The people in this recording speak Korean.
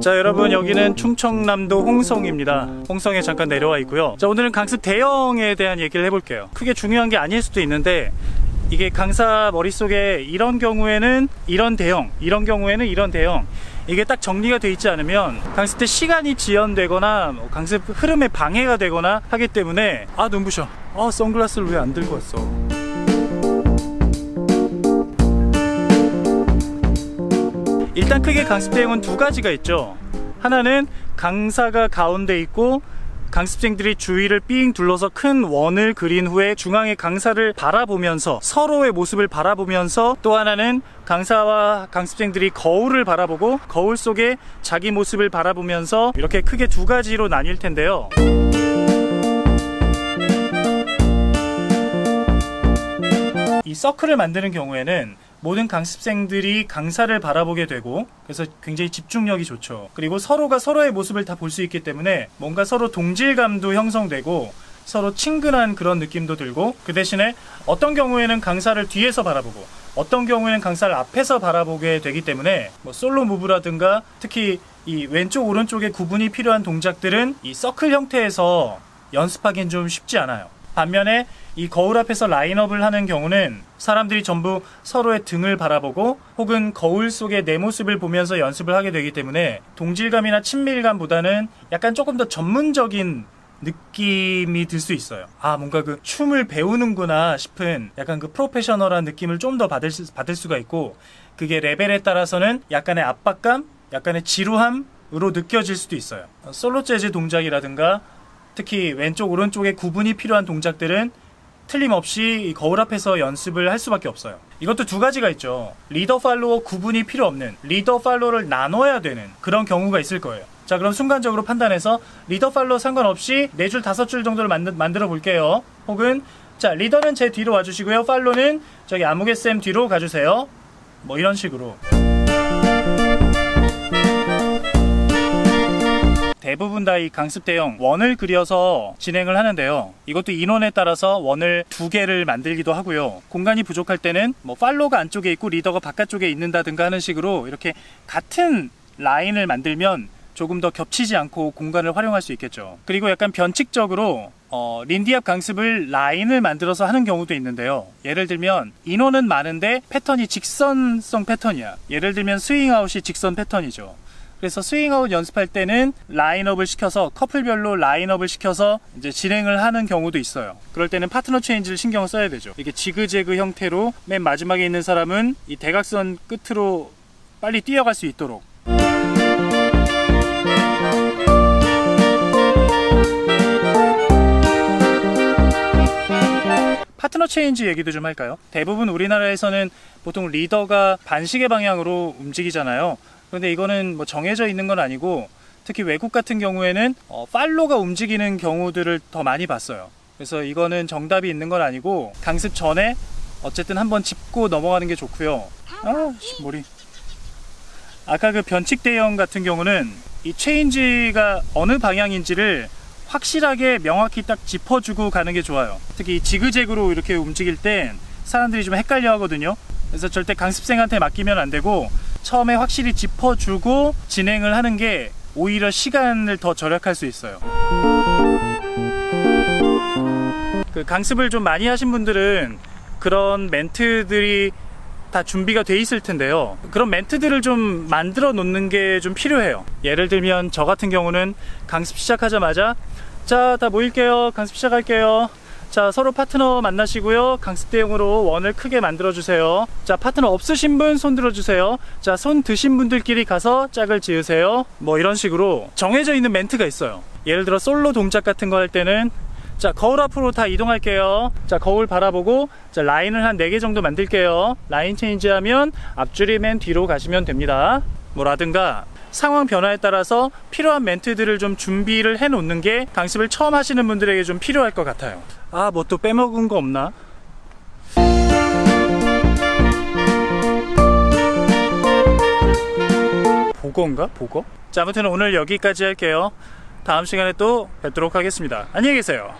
자, 여러분, 여기는 충청남도 홍성입니다. 홍성에 잠깐 내려와 있고요. 자, 오늘은 강습 대형에 대한 얘기를 해볼게요. 크게 중요한 게 아닐 수도 있는데, 이게 강사 머릿속에 이런 경우에는 이런 대형, 이런 경우에는 이런 대형, 이게 딱 정리가 돼 있지 않으면 강습 때 시간이 지연되거나 강습 흐름에 방해가 되거나 하기 때문에, 아, 눈부셔. 선글라스를 왜 안 들고 왔어? 일단 크게 강습 대형은 두 가지가 있죠. 하나는 강사가 가운데 있고 강습생들이 주위를 삥 둘러서 큰 원을 그린 후에 중앙에 강사를 바라보면서 서로의 모습을 바라보면서, 또 하나는 강사와 강습생들이 거울을 바라보고 거울 속에 자기 모습을 바라보면서, 이렇게 크게 두 가지로 나뉠 텐데요. 이 서클을 만드는 경우에는 모든 강습생들이 강사를 바라보게 되고, 그래서 굉장히 집중력이 좋죠. 그리고 서로가 서로의 모습을 다 볼 수 있기 때문에 뭔가 서로 동질감도 형성되고 서로 친근한 그런 느낌도 들고, 그 대신에 어떤 경우에는 강사를 뒤에서 바라보고 어떤 경우에는 강사를 앞에서 바라보게 되기 때문에 솔로 무브라든가 특히 이 왼쪽 오른쪽에 구분이 필요한 동작들은 이 서클 형태에서 연습하기엔 좀 쉽지 않아요. 반면에 이 거울 앞에서 라인업을 하는 경우는 사람들이 전부 서로의 등을 바라보고 혹은 거울 속의 내 모습을 보면서 연습을 하게 되기 때문에 동질감이나 친밀감보다는 약간 조금 더 전문적인 느낌이 들 수 있어요. 뭔가 그 춤을 배우는구나 싶은 약간 그 프로페셔널한 느낌을 좀 더 받을 수가 있고, 그게 레벨에 따라서는 약간의 압박감, 약간의 지루함으로 느껴질 수도 있어요. 솔로 재즈 동작이라든가 특히 왼쪽 오른쪽에 구분이 필요한 동작들은 틀림없이 거울 앞에서 연습을 할 수밖에 없어요. 이것도 두 가지가 있죠. 리더 팔로워 구분이 필요 없는, 리더 팔로워를 나눠야 되는 그런 경우가 있을 거예요. 자, 그럼 순간적으로 판단해서 리더 팔로워 상관없이 4줄 5줄 정도를 만들어 볼게요. 혹은 자, 리더는 제 뒤로 와주시고요, 팔로는 저기 아무개쌤 뒤로 가주세요. 이런 식으로. 대부분 다 이 강습 대형 원을 그려서 진행을 하는데요. 이것도 인원에 따라서 원을 2개를 만들기도 하고요. 공간이 부족할 때는 팔로가 안쪽에 있고 리더가 바깥쪽에 있는다든가 하는 식으로 이렇게 같은 라인을 만들면 조금 더 겹치지 않고 공간을 활용할 수 있겠죠. 그리고 약간 변칙적으로 린디압 강습을 라인을 만들어서 하는 경우도 있는데요. 예를 들면 인원은 많은데 패턴이 직선성 패턴이야. 예를 들면 스윙아웃이 직선 패턴이죠. 그래서 스윙아웃 연습할 때는 라인업을 시켜서 커플별로 라인업을 시켜서 이제 진행을 하는 경우도 있어요. 그럴 때는 파트너 체인지를 신경을 써야 되죠. 이게 지그재그 형태로 맨 마지막에 있는 사람은 이 대각선 끝으로 빨리 뛰어갈 수 있도록. 파트너 체인지 얘기도 좀 할까요? 대부분 우리나라에서는 보통 리더가 반시계 방향으로 움직이잖아요. 그런데 이거는 정해져 있는 건 아니고, 특히 외국 같은 경우에는 팔로가 움직이는 경우들을 더 많이 봤어요. 그래서 이거는 정답이 있는 건 아니고 강습 전에 어쨌든 한번 짚고 넘어가는 게 좋고요. 머리. 아까 그 변칙 대형 같은 경우는 이 체인지가 어느 방향인지를 확실하게 명확히 딱 짚어주고 가는 게 좋아요. 특히 지그재그로 이렇게 움직일 땐 사람들이 좀 헷갈려 하거든요. 그래서 절대 강습생한테 맡기면 안 되고 처음에 확실히 짚어주고 진행을 하는 게 오히려 시간을 더 절약할 수 있어요. 그 강습을 좀 많이 하신 분들은 그런 멘트들이 다 준비가 돼 있을 텐데요. 그런 멘트들을 좀 만들어 놓는 게 좀 필요해요. 예를 들면 저 같은 경우는 강습 시작하자마자 자, 다 모일게요. 강습 시작할게요. 자, 서로 파트너 만나시고요. 강습 대용으로 원을 크게 만들어 주세요. 자, 파트너 없으신 분 손 들어 주세요. 자, 손 드신 분들끼리 가서 짝을 지으세요. 이런 식으로 정해져 있는 멘트가 있어요. 예를 들어 솔로 동작 같은 거 할 때는 자, 거울 앞으로 다 이동할게요. 자, 거울 바라보고 자, 라인을 한 4개 정도 만들게요. 라인 체인지 하면 앞줄이 맨 뒤로 가시면 됩니다. 라든가 상황 변화에 따라서 필요한 멘트들을 좀 준비를 해 놓는 게 강습을 처음 하시는 분들에게 좀 필요할 것 같아요. 또 빼먹은 거 없나? 보거인가? 보거? 자, 아무튼 오늘 여기까지 할게요. 다음 시간에 또 뵙도록 하겠습니다. 안녕히 계세요.